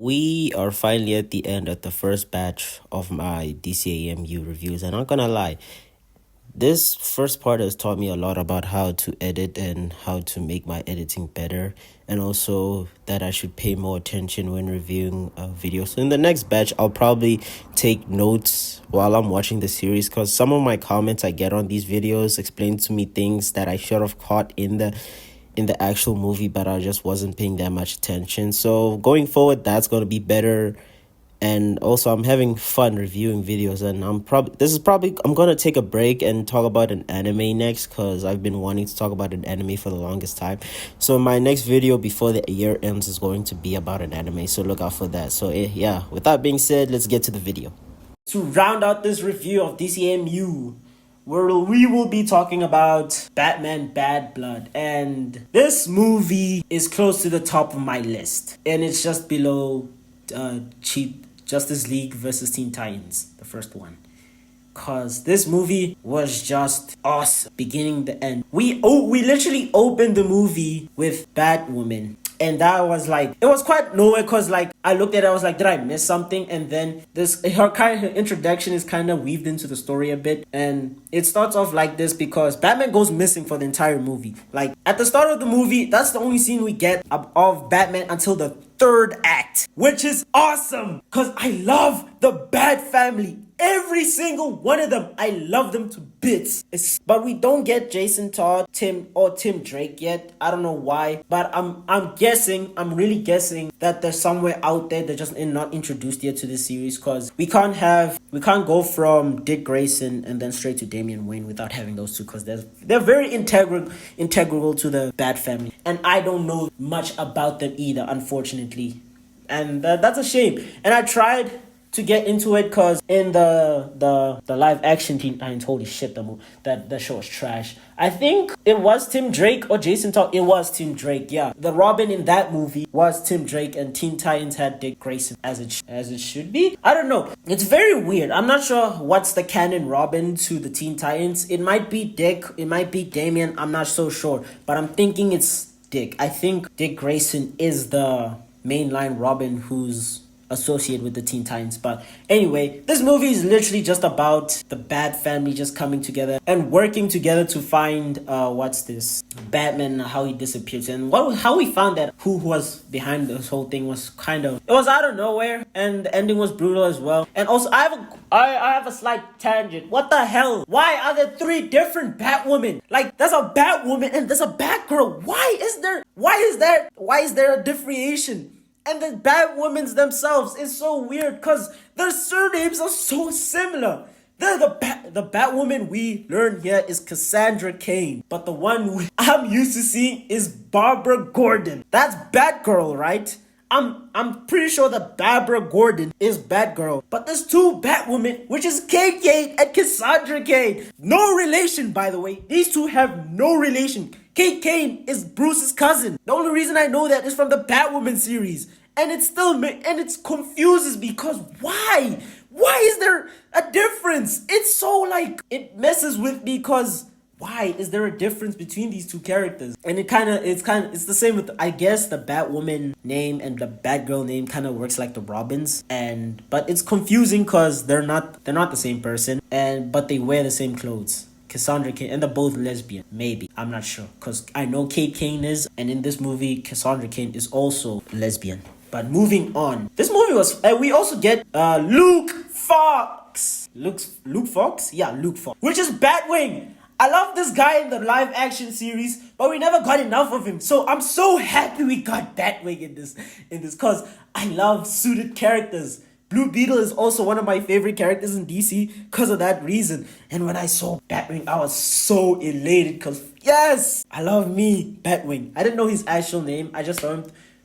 We are finally at the end of the first batch of my DCAMU reviews, and I'm not gonna lie, this first part has taught me a lot about how to edit and how to make my editing better, and also that I should pay more attention when reviewing a video. So in the next batch, I'll probably take notes while I'm watching the series, because some of my comments I get on these videos explain to me things that I should have caught in the actual movie, but I just wasn't paying that much attention. So going forward, that's going to be better. And also, I'm having fun reviewing videos, and I'm going to take a break and talk about an anime next, because I've been wanting to talk about an anime for the longest time. So my next video before the year ends is going to be about an anime, so look out for that. So yeah, with that being said, let's get to the video. To round out this review of DCMU, we will be talking about Batman Bad Blood, and this movie is close to the top of my list, and it's just below Cheap Justice League versus Teen Titans, the first one, cause this movie was just awesome, beginning to end. We literally opened the movie with Batwoman. And that was like, it was quite nowhere, because like I looked at it, I was like, did I miss something? And then her introduction is kind of weaved into the story a bit, and it starts off like this because Batman goes missing for the entire movie. Like at the start of the movie, that's the only scene we get of Batman until the third act, which is awesome because I love the Bat family. Every single one of them, I love them to bits. But we don't get Jason Todd, Tim Drake yet. I don't know why, but I'm really guessing that they're somewhere out there. They're just not introduced yet to this series, because we can't go from Dick Grayson and then straight to Damian Wayne without having those two, because they're very integral to the Bat family, and I don't know much about them either, unfortunately, and that's a shame. And I tried to get into it, because in the live action Teen Titans, holy shit, that show was trash. I think it was Tim Drake or Jason Todd. It was Tim Drake, yeah. The Robin in that movie was Tim Drake, and Teen Titans had Dick Grayson, as it should be. I don't know. It's very weird. I'm not sure what's the canon Robin to the Teen Titans. It might be Dick. It might be Damian. I'm not so sure, but I'm thinking it's Dick. I think Dick Grayson is the mainline Robin who's associated with the Teen Titans. But anyway, this movie is literally just about the Bat family just coming together and working together to find Batman, how he disappears, and how we found that who was behind this whole thing was it was out of nowhere, and the ending was brutal as well. And also, I have a slight tangent. What the hell? Why are there 3 different Batwomen? Like, there's a Batwoman and there's a Batgirl. Why is there a differentiation? And the Batwomans themselves is so weird, because their surnames are so similar. The Batwoman we learn here is Cassandra Cain, but the one I'm used to seeing is Barbara Gordon. That's Batgirl, right? I'm pretty sure that Barbara Gordon is Batgirl, but there's 2 Batwomen, which is Kate Kane and Cassandra Cain. No relation, by the way. These 2 have no relation. Kate Kane is Bruce's cousin. The only reason I know that is from the Batwoman series. And it confuses me, because why? Why is there a difference? It's so it messes with me, because why is there a difference between these 2 characters? And it's the same with, I guess, the Batwoman name and the Batgirl name kind of works like the Robins, but it's confusing because they're not the same person, but they wear the same clothes. Cassandra Cain, and they're both lesbian. Maybe. I'm not sure, because I know Kate Kane is, and in this movie, Cassandra Cain is also lesbian. But moving on. This movie was, we also get Luke Fox. Luke Fox? Yeah, Luke Fox. Which is Batwing. I love this guy in the live action series, but we never got enough of him. So I'm so happy we got Batwing in this, because I love suited characters. Blue Beetle is also one of my favorite characters in DC because of that reason. And when I saw Batwing, I was so elated, because yes, I love me Batwing. I didn't know his actual name. I just saw him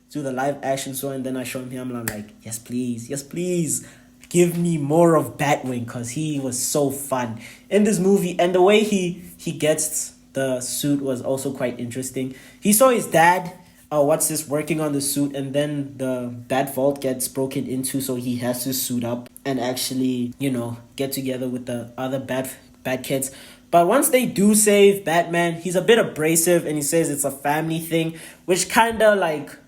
through the live action show, and then I showed him, and I'm like, yes please, give me more of Batwing, because he was so fun in this movie. And the way he gets the suit was also quite interesting. He saw his dad working on the suit, and then the Bat Vault gets broken into, so he has to suit up and actually, get together with the other Bat kids. But once they do save Batman, he's a bit abrasive, and he says it's a family thing, which kind of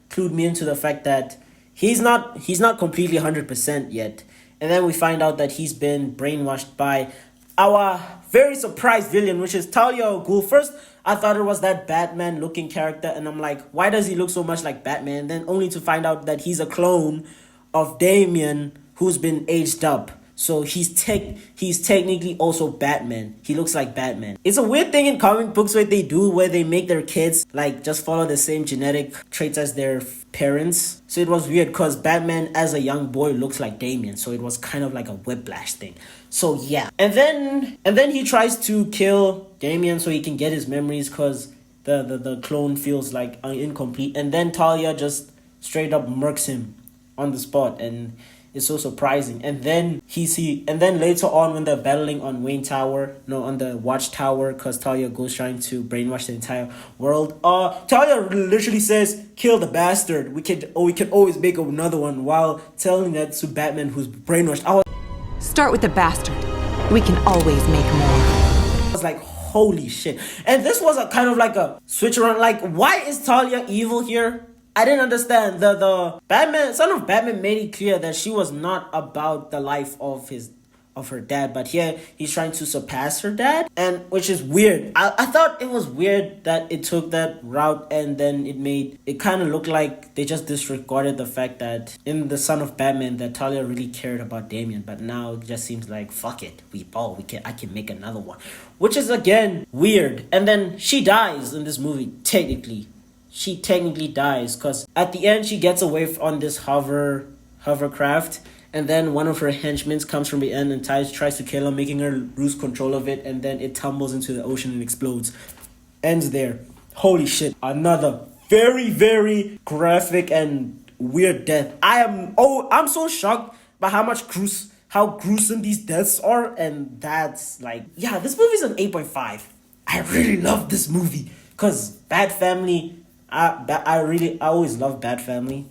clued me into the fact that he's not completely 100% yet. And then we find out that he's been brainwashed by our very surprised villain, which is Talia al Ghul. First, I thought it was that Batman looking character, and I'm like, why does he look so much like Batman? And then only to find out that he's a clone of Damian, who's been aged up. So he's technically also Batman. He looks like Batman. It's a weird thing in comic books where they make their kids like just follow the same genetic traits as their parents. So it was weird because Batman as a young boy looks like Damian. So it was kind of like a whiplash thing. So yeah. And then he tries to kill Damian so he can get his memories because the clone feels like incomplete. And then Talia just straight up murks him on the spot, and it's so surprising. And then later on when they're battling on on the Watchtower, because Talia goes trying to brainwash the entire world. Talia literally says, "Kill the bastard. We can always make another one," while telling that to Batman, who's brainwashed. Start with the bastard. We can always make more. I was like, holy shit. And this was a kind of like a switch around. Like, why is Talia evil here? I didn't understand. The Batman, son of Batman, made it clear that she was not about the life of her dad, but here he's trying to surpass her dad, and which is weird. I thought it was weird that it took that route, and then it kind of looked like they just disregarded the fact that in the Son of Batman that Talia really cared about Damian, but now it just seems like fuck it, I can make another one, which is again weird. And then she dies in this movie. She technically dies because at the end she gets away on this hovercraft, and then one of her henchmen comes from the end and tries to kill her, making her lose control of it, and then it tumbles into the ocean and explodes. Ends there. Holy shit. Another very, very graphic and weird death. I'm so shocked by how gruesome these deaths are, and that's like, yeah, this movie's an 8.5. I really love this movie because Bat Family. I always love Bat Family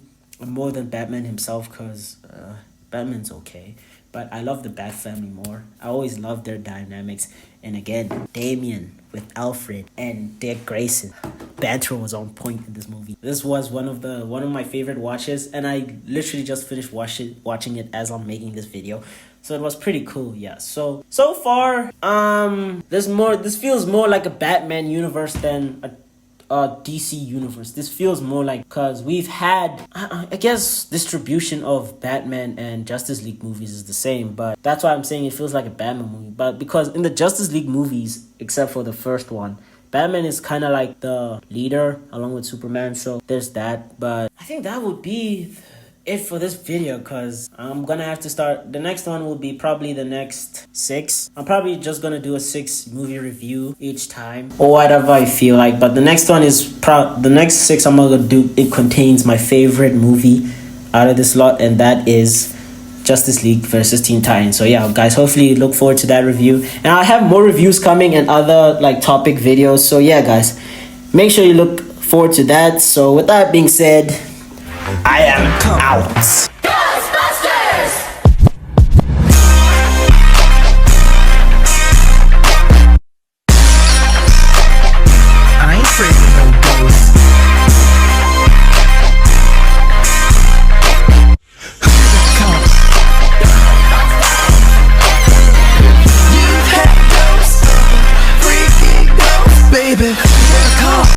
more than Batman himself because Batman's okay, but I love the Bat Family more. I always love their dynamics, and again, Damian with Alfred and Dick Grayson. Banter was on point in this movie. This was one of my favorite watches, and I literally just finished watching it as I'm making this video. So it was pretty cool, yeah. So far, this feels more like a Batman universe than a DC universe. This feels more like, because we've had I guess distribution of Batman and Justice League movies is the same, but that's why I'm saying it feels like a Batman movie. But because in the Justice League movies, except for the first one, Batman is kind of like the leader along with Superman, so there's that. But I think that would be it for this video, because I'm gonna have to start. The next one will be probably the next 6. I'm probably just gonna do a 6 movie review each time or whatever I feel like. But the next one is the next 6 I'm gonna do. It contains my favorite movie out of this lot, and that is Justice League versus Teen Titans. So yeah, guys, hopefully look forward to that review, and I have more reviews coming and other like topic videos. So yeah, guys, make sure you look forward to that. So with that being said, I am out.